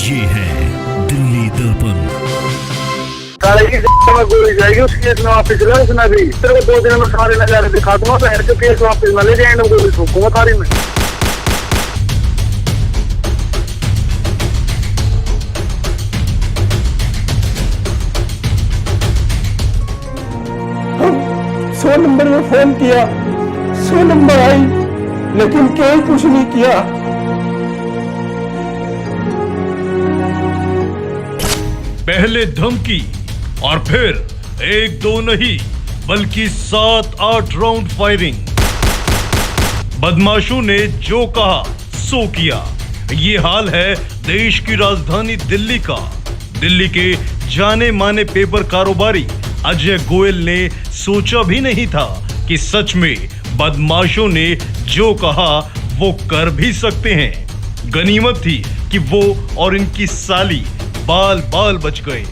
ये है दिल्ली दर्पण। गोली जाएगी उस केस में वापिस ले उसने भी तेरे को 2 दिन में सारे नजारे दिखा दूंगा बहन के केस वापिस न ले जाएंगे गोली ठोकूंगा थारी में। हम 100 नंबर में फोन किया, 100 नंबर आई, लेकिन कोई कुछ नहीं किया। पहले धमकी और फिर 1-2 नहीं बल्कि 7-8 राउंड फायरिंग। बदमाशों ने जो कहा सो किया। ये हाल है देश की राजधानी दिल्ली का। दिल्ली के जाने माने पेपर कारोबारी अजय गोयल ने सोचा भी नहीं था कि सच में बदमाशों ने जो कहा वो कर भी सकते हैं। गनीमत थी कि वो और इनकी साली बाल बाल बच गए।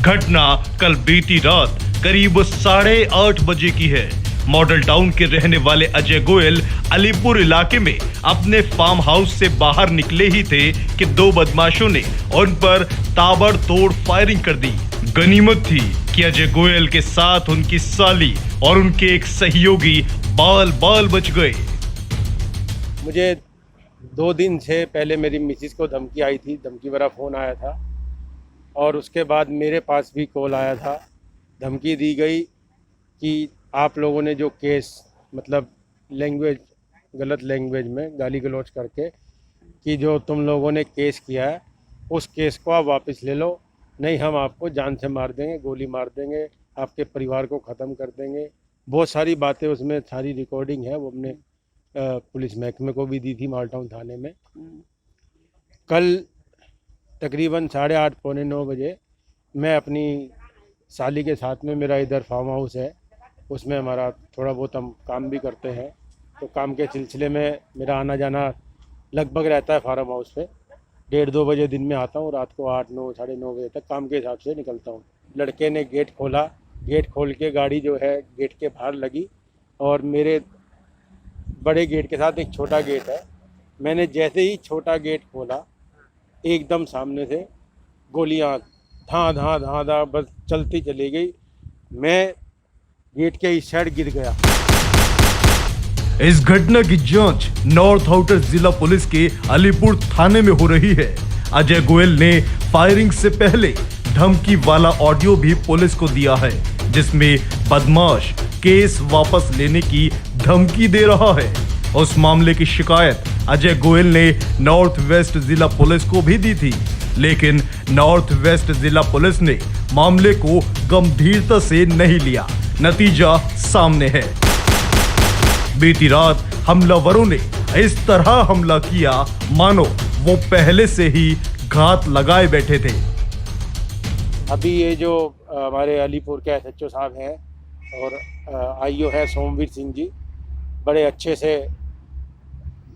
घटना कल बीती रात करीब 8:30 बजे की है। मॉडल टाउन के रहने वाले अजय गोयल अलीपुर इलाके में अपने फार्म हाउस से बाहर निकले ही थे कि 2 बदमाशों ने उन पर ताबड़तोड़ फायरिंग कर दी। गनीमत थी कि अजय गोयल के साथ उनकी साली और उनके एक सहयोगी बाल बाल बच गए। मुझे 2 दिन से पहले मेरी मिसिस को धमकी आई थी, धमकी भरा फ़ोन आया था और उसके बाद मेरे पास भी कॉल आया था। धमकी दी गई कि आप लोगों ने जो केस मतलब लैंग्वेज गलत लैंग्वेज में गाली गलौज करके कि जो तुम लोगों ने केस किया है उस केस को आप वापस ले लो, नहीं हम आपको जान से मार देंगे, गोली मार देंगे, आपके परिवार को ख़त्म कर देंगे। बहुत सारी बातें उसमें सारी रिकॉर्डिंग है, वो हमने पुलिस महकमे को भी दी थी माल टाउन थाने में। कल तकरीबन 8:30 पौने 9 बजे मैं अपनी साली के साथ में, मेरा इधर फार्म हाउस है, उसमें हमारा थोड़ा बहुत हम काम भी करते हैं, तो काम के सिलसिले में मेरा आना जाना लगभग रहता है फार्म हाउस पे। 1:30-2 बजे दिन में आता हूँ, रात को 8-9 साढ़े 9 बजे तक काम के हिसाब से निकलता हूँ। लड़के ने गेट खोला, गेट खोल के गाड़ी जो है गेट के बाहर लगी और मेरे बड़े गेट के साथ एक छोटा गेट है, मैंने जैसे ही छोटा गेट खोला एकदम सामने से गोलियां धां धां धां धां बस चलती चली गई। मैं गेट के इस साइड गिर गया। इस घटना की जांच नॉर्थ आउटर जिला पुलिस के अलीपुर थाने में हो रही है। अजय गोयल ने फायरिंग से पहले धमकी वाला ऑडियो भी पुलिस को दिया है, जिसमें बदमाश केस वापस लेने की धमकी दे रहा है। उस मामले की शिकायत अजय गोयल ने नॉर्थ वेस्ट जिला पुलिस को भी दी थी, लेकिन नॉर्थ वेस्ट जिला पुलिस ने मामले को गंभीरता से नहीं लिया। नतीजा सामने है। बीती रात हमलावरों ने इस तरह हमला किया मानो वो पहले से ही घात लगाए बैठे थे। अभी ये जो हमारे अलीपुर के SHO साहब हैं और IO है सोमवीर सिंह जी, बड़े अच्छे से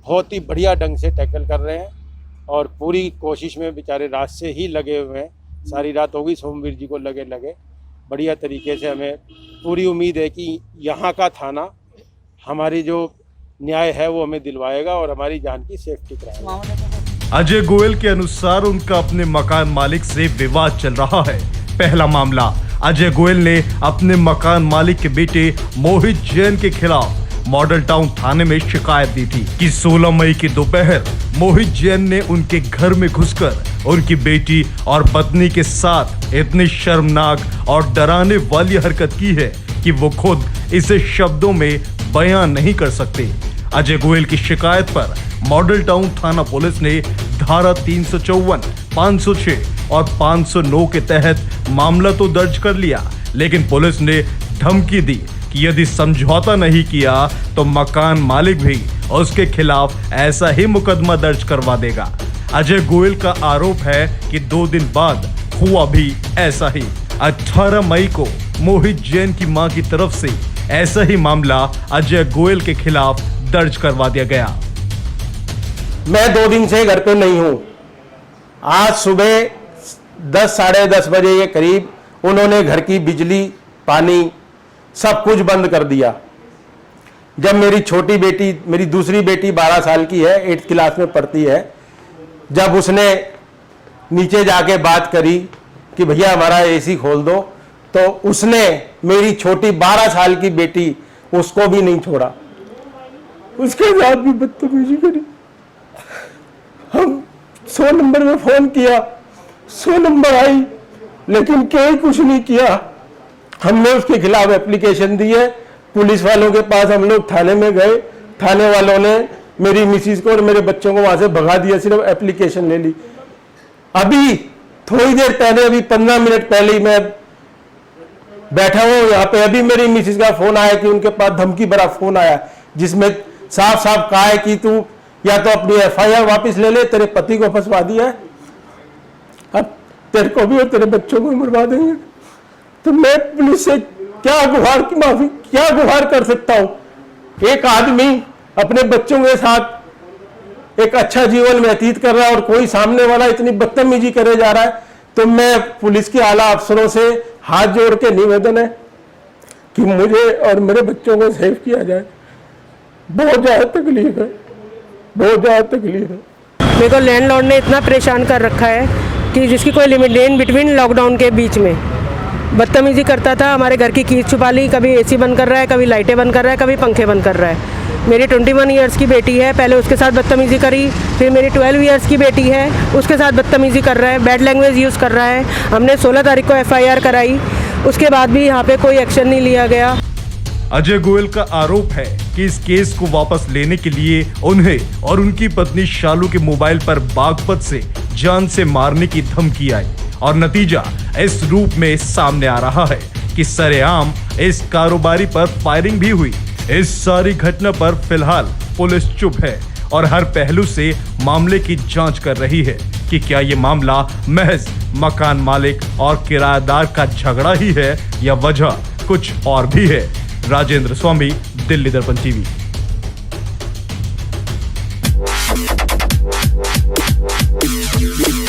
बहुत ही बढ़िया ढंग से टैकल कर रहे हैं और पूरी कोशिश में बेचारे रात से ही लगे हुए हैं। सारी रात होगी सोमवीर जी को लगे बढ़िया तरीके से। हमें पूरी उम्मीद है कि यहाँ का थाना हमारी जो न्याय है वो हमें दिलवाएगा और हमारी जान की सेफ्टी कराएगा। अजय गोयल के अनुसार उनका अपने मकान मालिक से विवाद चल रहा है। पहला मामला, अजय गोयल ने अपने मकान मालिक के बेटे मोहित जैन के खिलाफ मॉडल टाउन थाने में शिकायत दी थी कि 16 मई की दोपहर मोहित जैन ने उनके घर में घुसकर उनकी बेटी और पत्नी के साथ इतनी शर्मनाक और डराने वाली हरकत की है कि वो खुद इसे शब्दों में बयान नहीं कर सकते। अजय गोयल की शिकायत पर मॉडल टाउन थाना पुलिस ने धारा 354, 506 और 509 के तहत मामला तो दर्ज कर लिया, लेकिन पुलिस ने धमकी दी कि यदि समझौता नहीं किया तो मकान मालिक भी उसके खिलाफ ऐसा ही मुकदमा दर्ज करवा देगा। अजय गोयल का आरोप है कि 2 दिन बाद हुआ भी ऐसा ही। 18 मई को मोहित जैन की मां की तरफ से ऐसा ही मामला अजय गोयल के खिलाफ दर्ज करवा दिया गया। मैं 2 दिन से घर पे नहीं हूं। आज सुबह 10 साढ़े 10 बजे के करीब उन्होंने घर की बिजली पानी सब कुछ बंद कर दिया। जब मेरी छोटी बेटी, मेरी दूसरी बेटी 12 साल की है, 8th क्लास में पढ़ती है, जब उसने नीचे जाके बात करी कि भैया हमारा एसी खोल दो, तो उसने मेरी छोटी 12 साल की बेटी उसको भी नहीं छोड़ा, उसके साथ भी बदतमीजी करी। हम 100 नंबर में फोन किया, 100 नंबर आई, लेकिन कोई कुछ नहीं किया। हमने उसके खिलाफ एप्लीकेशन दी है, पुलिस वालों के पास हम लोग थाने में गए, थाने वालों ने मेरी मिसिज को और मेरे बच्चों को वहां से भगा दिया, सिर्फ एप्लीकेशन ले ली। अभी थोड़ी देर पहले, अभी 15 मिनट पहले ही मैं बैठा हूं यहाँ पे, अभी मेरी मिसिज का फोन आया कि उनके पास धमकी भरा फोन आया, जिसमें साफ साफ कहा है कि तू या तो अपनी FIR वापस ले ले, तेरे पति को फंसवा दिया है, अब तेरे को भी और तेरे बच्चों को भी मरवा देंगे। तो मैं पुलिस से क्या गुहार कर सकता हूं? एक आदमी अपने बच्चों के साथ एक अच्छा जीवन व्यतीत कर रहा है और कोई सामने वाला इतनी बदतमीजी करे जा रहा है, तो मैं पुलिस के आला अफसरों से हाथ जोड़ के निवेदन है कि मुझे और मेरे बच्चों को सेव किया जाए। बहुत ज्यादा तकलीफ है, बहुत ज्यादा तकलीफ है। मेरे को लैंडलॉर्ड ने इतना परेशान कर रखा है कि जिसकी कोई लिमिट नहीं। इन बिटवीन लॉकडाउन के बीच में बदतमीजी करता था, हमारे घर की कीज छुपा ली, कभी AC बंद कर रहा है, कभी लाइटें बंद कर रहा है, कभी पंखे बंद कर रहा है। मेरी 21 ईयर्स की बेटी है, पहले उसके साथ बदतमीजी करी, फिर मेरी 12 ईयर्स की बेटी है, उसके साथ बदतमीजी कर रहा है, बैड लैंग्वेज यूज़ कर रहा है। हमने 16 तारीख को FIR कराई, उसके बाद भी यहाँ पे कोई एक्शन नहीं लिया गया। अजय गोयल का आरोप है कि इस केस को वापस लेने के लिए उन्हें और उनकी पत्नी शालू के मोबाइल पर बागपत से जान से मारने की धमकी आई और नतीजा इस रूप में सामने आ रहा है कि सरेआम इस कारोबारी पर फायरिंग भी हुई। इस सारी घटना पर फिलहाल पुलिस चुप है और हर पहलू से मामले की जांच कर रही है कि क्या ये मामला महज मकान मालिक और किराएदार का झगड़ा ही है या वजह कुछ और भी है। राजेंद्र स्वामी, दिल्ली दर्पण TV।